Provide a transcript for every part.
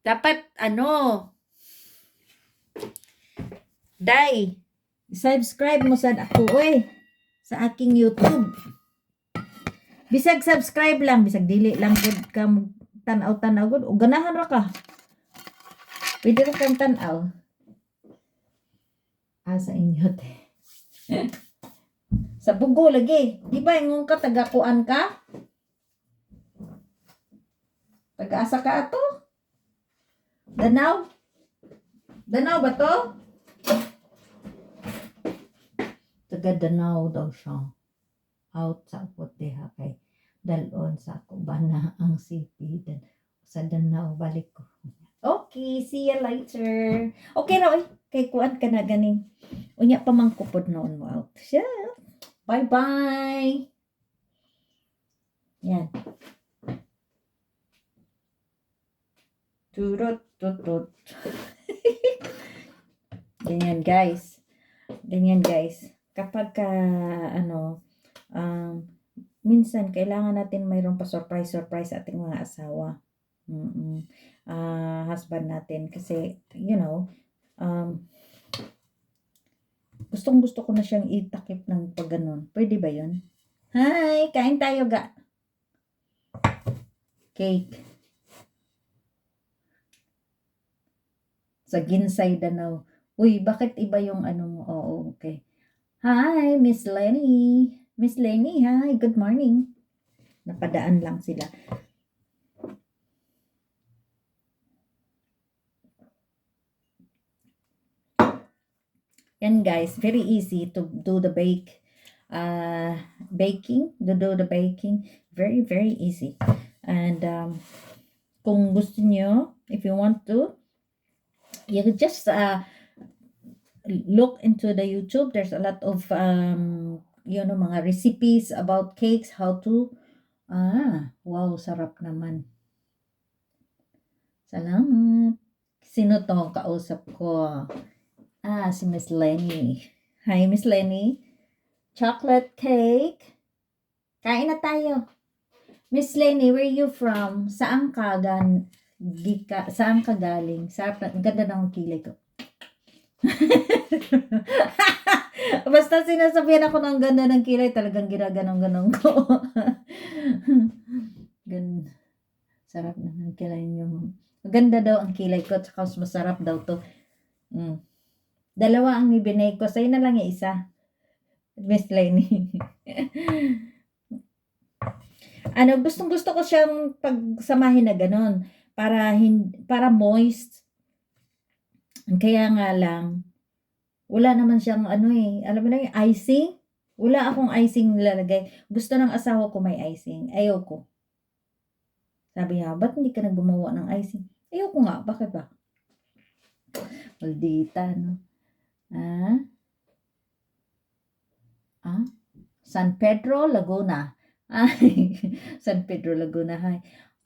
Dapat, Day, subscribe mo sad ako, sa aking YouTube. Bisag subscribe lang, bisag dili lang gud ka tanaw-tanaw gud, o ganahan ra ka. Pwede ra kang tanaw. Sa inyo, te. Sa bugo lagi. Di ba yung ka taga-kuan ka? Taga-asa ka ato? Danaw? Danaw ba to? Taga-Danaw daw siya. Out sa Puteha kay dalon sa Kubana ang city. Sa Danaw balik ko. Okay, see you later. Okay raw kay kuan ka na ganing. Unya pa man kupod noon mo out. Siya. Bye-bye. Yan. Turut tutut. Ganyan guys. Kapag ka minsan kailangan natin mayroon pa surprise ating mga asawa. Husband natin kasi gustong gusto ko na siyang itakip ng pag ganun. Pwede ba yun? Hi! Kain tayo ga. Cake. Sa Ginsay Danaw. Uy, bakit iba yung mo? Oo, okay. Hi, Miss Lenny. Miss Lenny, hi. Good morning. Napadaan lang sila. Yan guys, very easy to do the baking. Very, very easy. And kung gusto nyo, if you want to, you could just look into the YouTube. There's a lot of mga recipes about cakes, how to wow, sarap naman. Salamat. Sino to kausap ko? Si Miss Lenny. Hi, Miss Lenny. Chocolate cake. Kain na tayo. Miss Lenny, where you from? Saan ka saan ka galing? Ganda ng kilay ko. Basta sinasabihan ako ng ganda ng kilay, talagang ginaganong-ganong ko. Sarap na ng kilay niyo. Maganda daw ang kilay ko, tsaka masarap daw to. Dalawa ang ibinay ko. Sa'yo na lang yung isa. Miss Lenny. Gustong-gusto ko siyang pagsamahin na ganun. Para moist. Kaya nga lang, wala naman siyang alam mo na yung icing? Wala akong icing nilalagay. Gusto ng asawa ko may icing. Ayoko. Sabi niya, ba't hindi ka nagbumawa ng icing? Ayoko nga. Bakit ba? Maldita, no? San Pedro, Laguna. San Pedro, Laguna. Hi.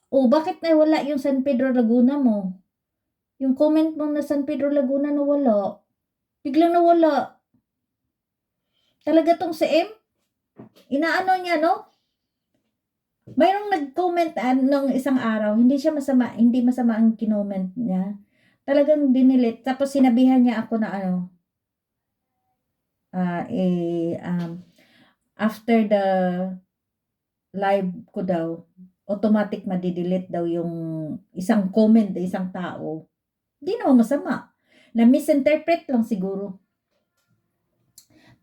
Bakit na wala yung San Pedro, Laguna mo? Yung comment mo na San Pedro, Laguna nawala. Biglang nawala. Talaga tong si M? Inaano niya, no? Mayroong nag-comment nung isang araw. Hindi masama ang kinoment niya. Talagang dinilit. Tapos sinabihan niya ako na after the live ko daw, automatic madidelete daw yung isang comment ng isang tao. Hindi naman masama. Na-misinterpret lang siguro.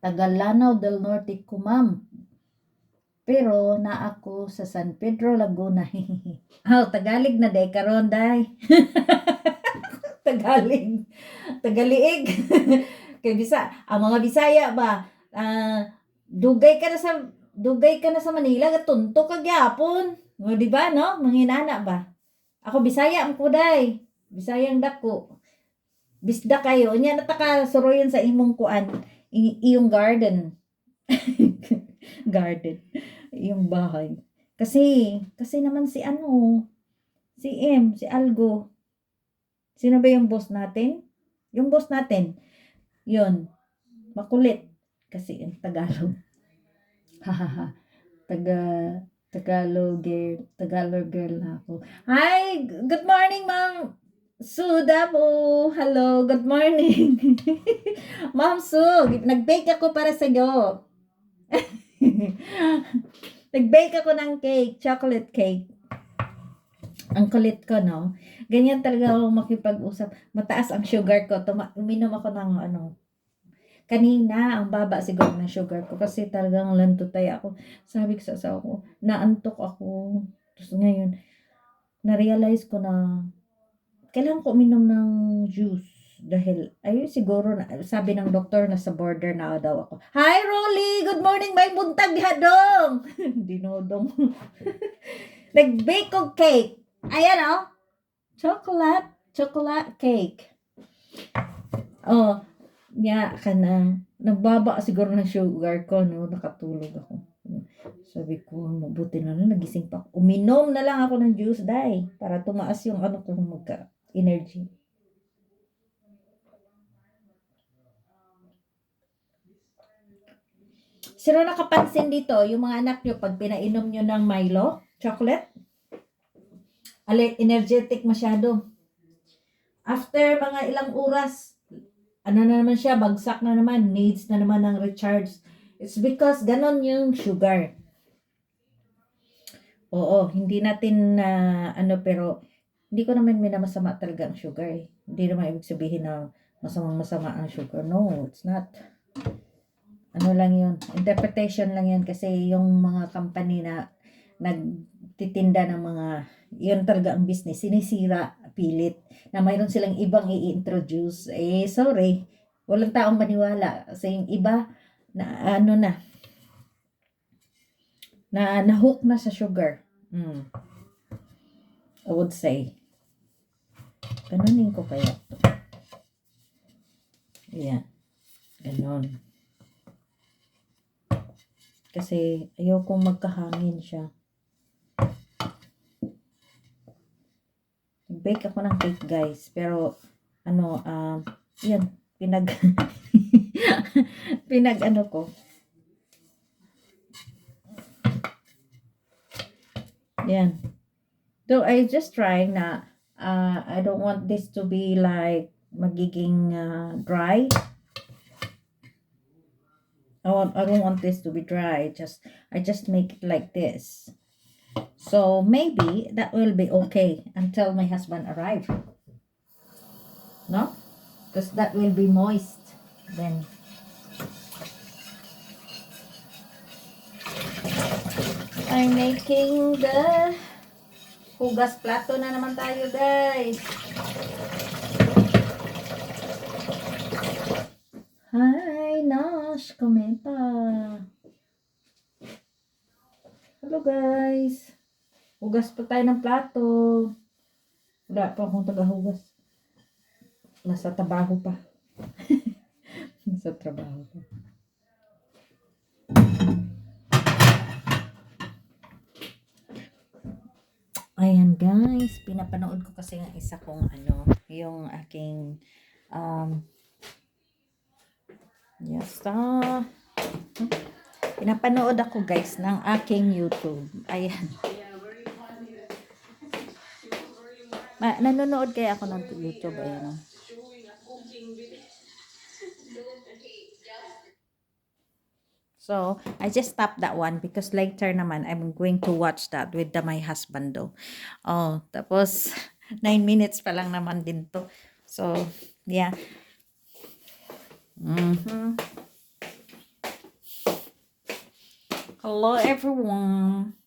Tagalanaw del Norte ko, ma'am. Pero na ako sa San Pedro, Laguna. Tagalig na day karon day. Tagaliig. Kay ang mga Bisaya ba, dugay ka na sa Manila, gatunto ka gyapon. O di ba no? Manginana ba? Ako Bisaya ang kuday. Bisayang dako. Bisda kayo. Nya nataka suroyon sa imong kuan, iyong garden. Garden. Yung bahay. Kasi naman si Algo. Sino ba yung boss natin? Yung boss natin. Yun. Makulit. Kasi yung Tagalog. Tagalog girl na ako. Hi! Good morning, ma'am! Sudabo! Hello, good morning. Ma'am Su, nag-bake ako para sa iyo. Nag-bake ako ng cake, chocolate cake. Ang kulit ko, no? Ganyan talaga ako makipag-usap. Mataas ang sugar ko. Uminom ako ng kanina, ang baba siguro ng sugar ko kasi talagang lantutay ako. Sabi ko sa asawa ko, naantok ako. Tapos ngayon, na-realize ko na kailangan ko uminom ng juice. Dahil, ayun siguro, sabi ng doktor na sa border na daw ako. Hi, Rolly! Good morning, may buntag hadong! Dinodong. Nag-bake ko cake. Ayan, oh. Chocolate cake. Oh, ka na. Nagbaba siguro ng sugar ko, no? Nakatulog ako. Sabi ko, mabuti na lang, nagising pa ako. Uminom na lang ako ng juice, dai. Para tumaas yung ko magka-energy. Sino nakapansin dito, yung mga anak nyo, pag pinainom nyo ng Milo, chocolate, energetic masyado. After mga ilang oras, na naman siya, bagsak na naman, needs na naman ng recharge. It's because ganon yung sugar. Oo, hindi natin pero hindi ko naman minamasama talaga ang sugar. Hindi naman ibig sabihin na masama ang sugar. No, it's not. Lang yun, interpretation lang yun kasi yung mga company na nagtitinda ng mga, yun talaga ang business, sinisira, pilit, na mayroon silang ibang i-introduce. Sorry, walang taong maniwala kasi yung iba na na-hook na sa sugar. I would say. Ganunin ko kaya ito. Ayan. Ganon. Kasi ayokong magkahangin siya. Bake ako ng cake, guys. Pero, yan. Ko. Yan. So, I just trying na, I don't want this to be like, magiging dry. I don't want this to be dry. I just make it like this. So, maybe that will be okay until my husband arrives. No? Because that will be moist. Then, I'm making the hugas plato na naman tayo, guys. Hi, Nash. Komenta. Hello, guys. Hugas pa tayo ng plato. Wala pa akong tagahugas. Nasa trabaho pa. Nasa trabaho pa. Ayan, guys, pinapanood ko kasi ng isa kong yung aking pinapanood ako, guys, ng aking YouTube. Ayan. Nanonood kaya ako ng YouTube. Ayan. So, I just stopped that one because later naman, I'm going to watch that with my husband though. Oh, tapos, 9 minutes pa lang naman din to. So, yeah. Hello, everyone.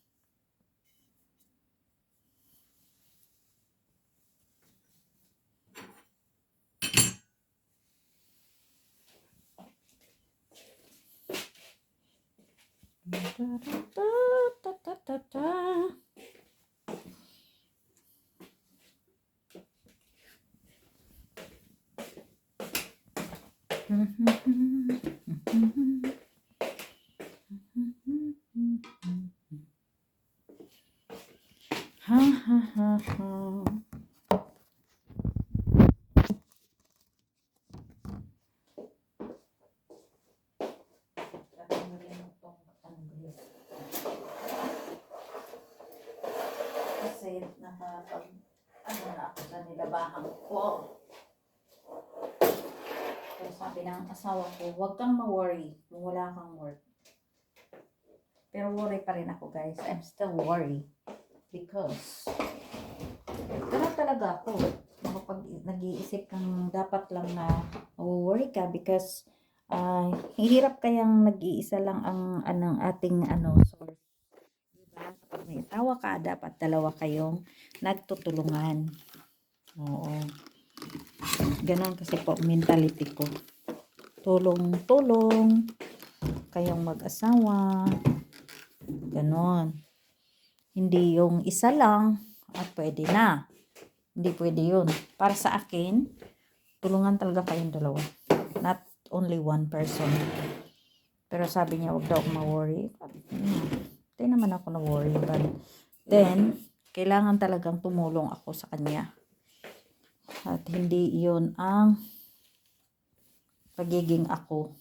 Kasi muna ako sa nilabahan ko. Pero sabi ng asawa ko, huwag kang ma-worry kung wala kang work. Pero worry pa rin ako, guys. I'm still worried. Because, ganun talaga ako. Kapag nag-iisip kang dapat lang na worry ka because hirap kayang nag-iisa lang ang ating source. Diba? Kapag may asawa ka, dapat dalawa kayong nagtutulungan. Oo. Ganon kasi po mentality ko. Tulong-tulong kayong mag-asawa. Ganon. Hindi yung isa lang at pwede na. Hindi pwede yun. Para sa akin, tulungan talaga kayong dalawa. Not only one person. Pero sabi niya, huwag daw ako ma-worry. Hindi naman ako na-worry. But then, kailangan talagang tumulong ako sa kanya. At hindi yun ang pagiging ako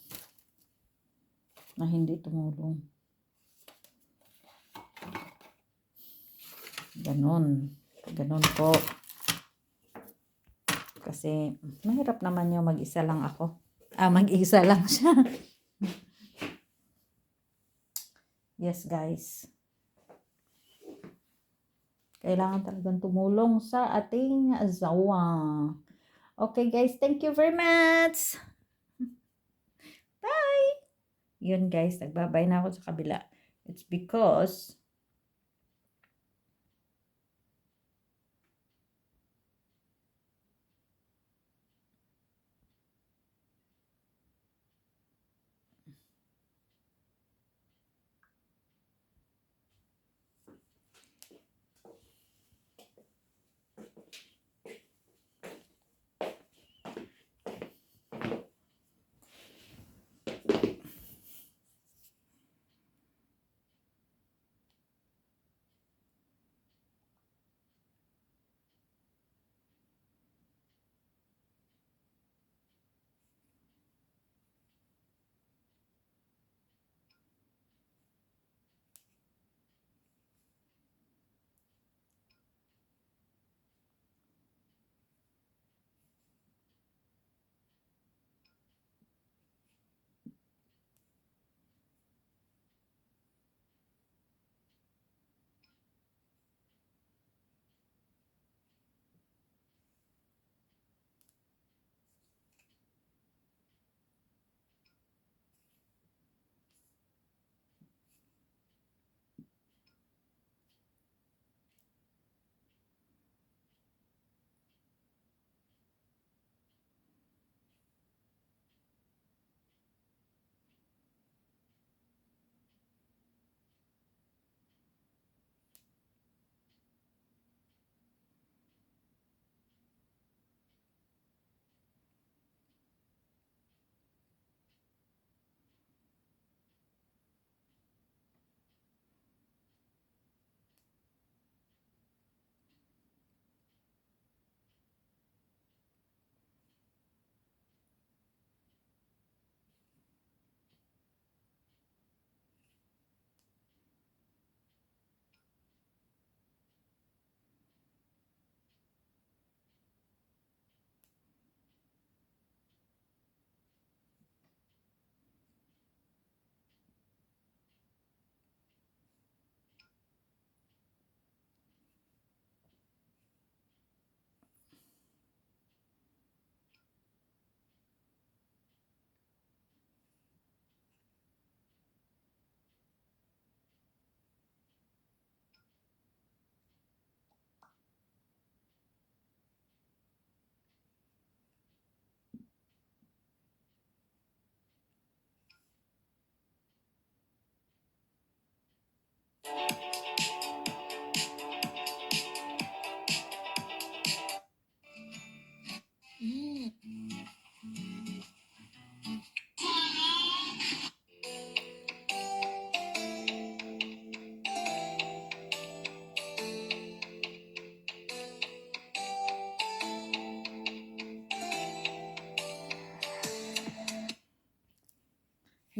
na hindi tumulong. Ganon. Ganon po. Kasi mahirap naman yung mag-isa lang ako. Mag-isa lang siya. Yes, guys. Kailangan talagang tumulong sa ating asawa. Okay, guys. Thank you very much. Bye! Yun, guys. Nagbabay na ako sa kabila. It's because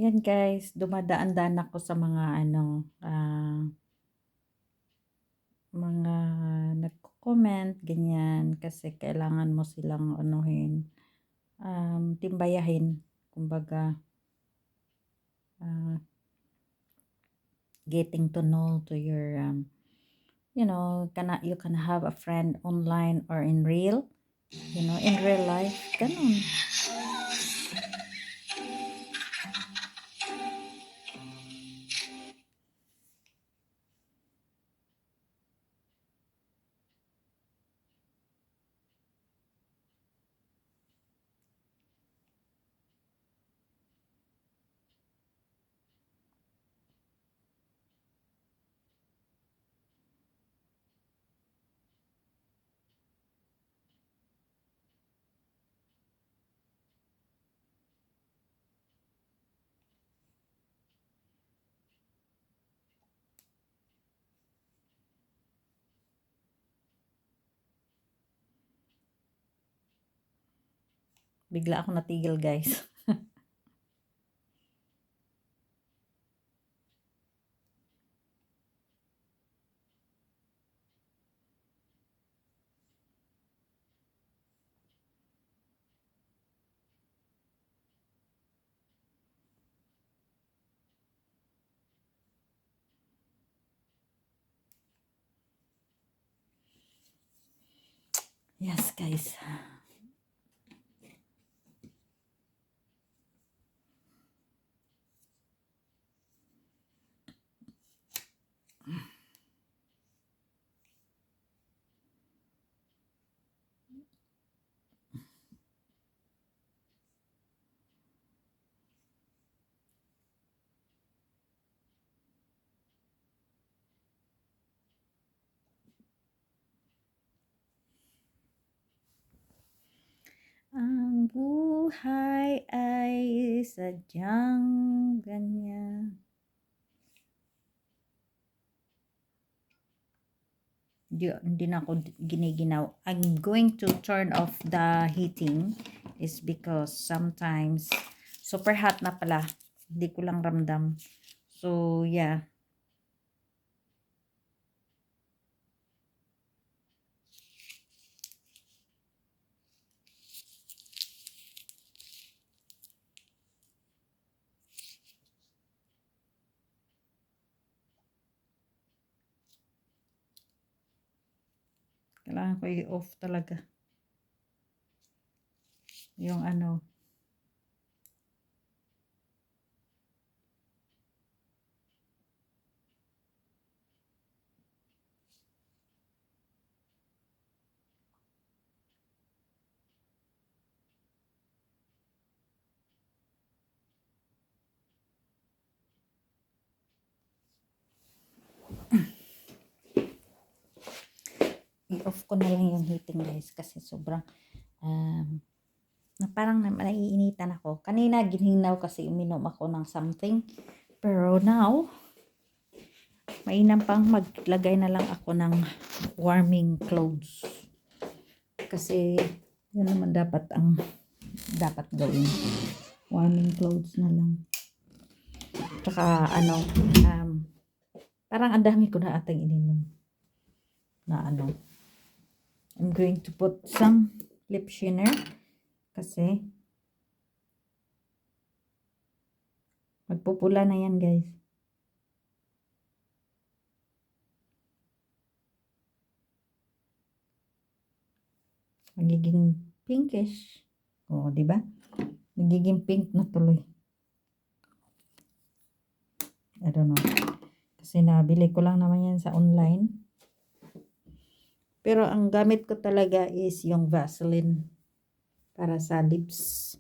yan, guys, dumadaan-daan ako sa mga mga comment, ganyan. Kasi kailangan mo silang anuhin, timbayahin. Kumbaga, getting to know to your, you can have a friend online or in real, in real life. Ganun. Bigla ako natigil, guys. Yes, guys. Ang buhay ay sadyang ganyan. Hindi na ako giniginaw. I'm going to turn off the heating is because sometimes super hot na pala. Hindi ko lang ramdam. So, yeah. Kailangan ko i-off talaga. Yung ano. I-off ko na lang yung heating, guys, kasi sobrang na parang naiinitan ako. Kanina ginhinaw kasi uminom ako ng something. Pero now, mainam pang maglagay na lang ako ng warming clothes. Kasi yun naman dapat ang dapat gawin. Warming clothes na lang. Tsaka parang ang dami ko na atang ininom na I'm going to put some lip shiner kasi magpupula na yan, guys. Magiging pinkish. O, di ba? Magiging pink na tuloy. I don't know. Kasi nabili ko lang naman yan sa online. Pero ang gamit ko talaga is yung Vaseline para sa lips.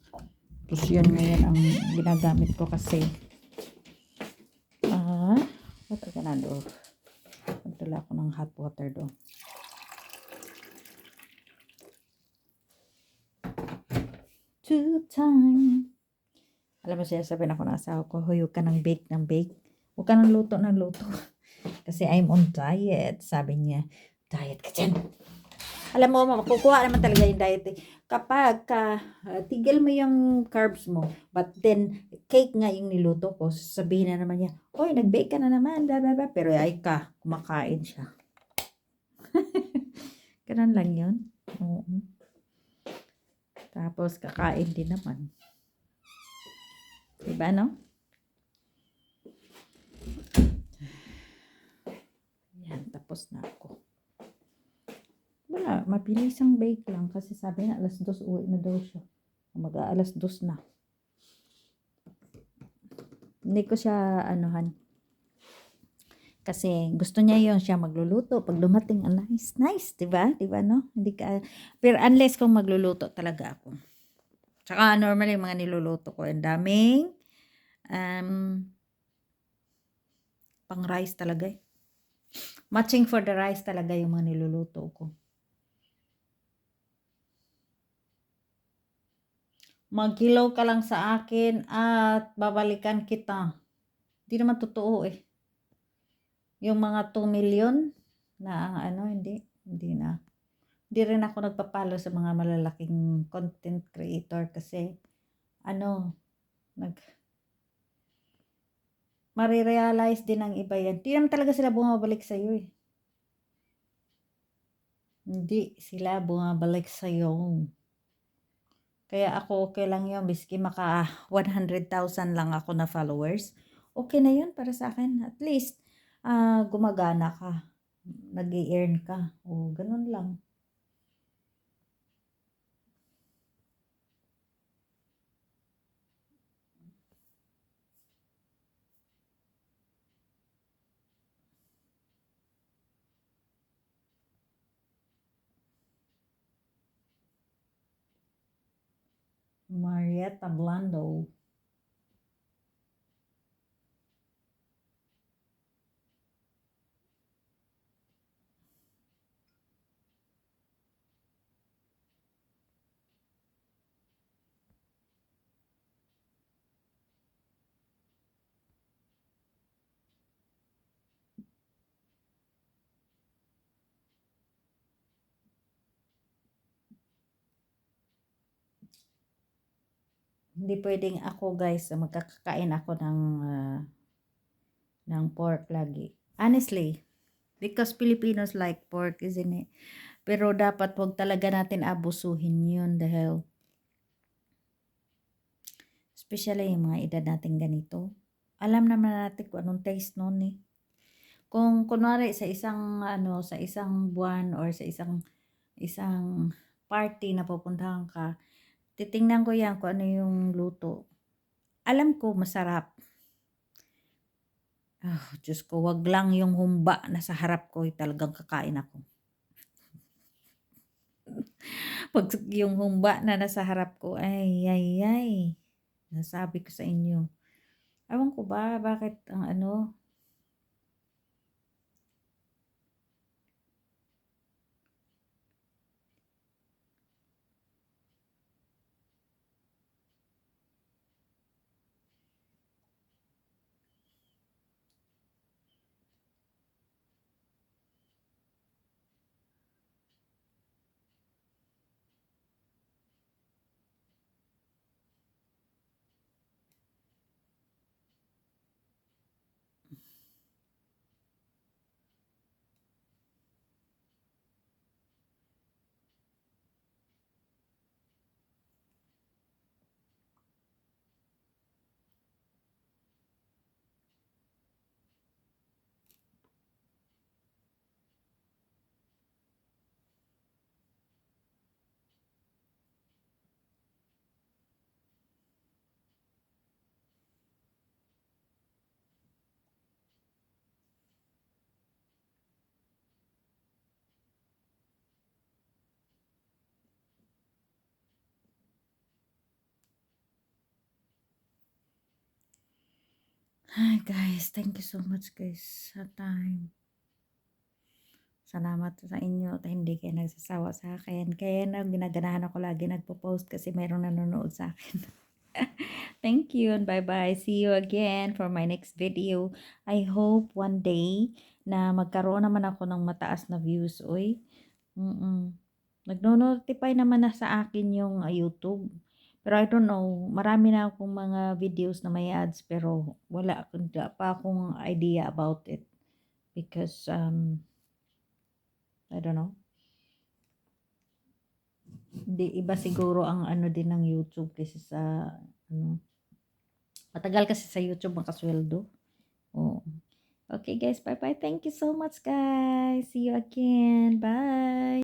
Tapos yun ngayon ang ginagamit ko kasi. What are gonna do? Magdala ako ng hot water doon. Two time. Alam mo siya, sabi na ako ng asawa ko, huwag ka ng bake ng bake. Huwag ka ng luto ng luto. Kasi I'm on diet. Sabi niya, diet ka dyan. Alam mo, makukuha naman talaga yung diet. Kapag tigil mo yung carbs mo, but then, cake nga yung niluto ko, sabihin na naman niya, oy, nag-bake ka na naman, blah, blah, blah. Pero ay kumakain siya. Ganun lang yun. Oo. Tapos, kakain din naman. Diba, no? Yan, tapos na ako. Wala, mabilis ang bake lang. Kasi sabi na, 2:00 uwi na daw siya. Mag-aalas 2 na. Hindi ko siya, anuhan. Kasi gusto niya yon siya magluluto. Pag dumating, nice, diba? Diba, no? Hindi ka, pero unless kung magluluto talaga ako. Tsaka normally, mga niluluto ko, ang daming, pang rice talaga eh. Matching for the rice talaga yung mga niluluto ko. Mag-kilaw ka lang sa akin at babalikan kita. Hindi naman totoo eh. Yung mga 2 million na hindi na. Hindi rin ako nagpapalo sa mga malalaking content creator kasi marirealize din ng iba yan. Hindi naman talaga sila bumabalik sa'yo eh. Hindi sila bumabalik sa'yo. Kaya ako okay lang yun. Biski maka 100,000 lang ako na followers. Okay na yun para sa akin. At least, gumagana ka. Nag-i-earn ka. O, ganun lang. Marietta Blando. Hindi pwedeng ako guys, magkakakain ako ng pork lagi. Honestly, because Filipinos like pork, isn't it? Pero dapat wag talaga natin abusuhin yun dahil especially yung mga edad natin ganito. Alam naman natin kung anong taste nun eh. Kung kunwari sa isang buwan or sa isang party na pupuntahan ka, titingnan ko yan kung ano yung luto. Alam ko masarap. Diyos ko, wag lang yung humba na sa harap ko, talagang kakain ako. Pag yung humba na nasa harap ko, ay, nasabi ko sa inyo. Ewan ko ba, bakit ang Hi guys, thank you so much guys sa time. Salamat sa inyo at hindi kayo nagsasawa sa akin. Kaya ginaganahan ako lagi nagpo-post kasi mayroong nanonood sa akin. Thank you and bye-bye. See you again for my next video. I hope one day na magkaroon naman ako ng mataas na views. Uy, nagno-notify naman na sa akin yung YouTube. Pero I don't know, marami na akong mga videos na may ads pero wala pa akong idea about it. Because, I don't know. Hindi, iba siguro ang ano din ng YouTube kasi sa ano, matagal kasi sa YouTube makasweldo. Oo. Okay guys, bye-bye. Thank you so much guys. See you again. Bye.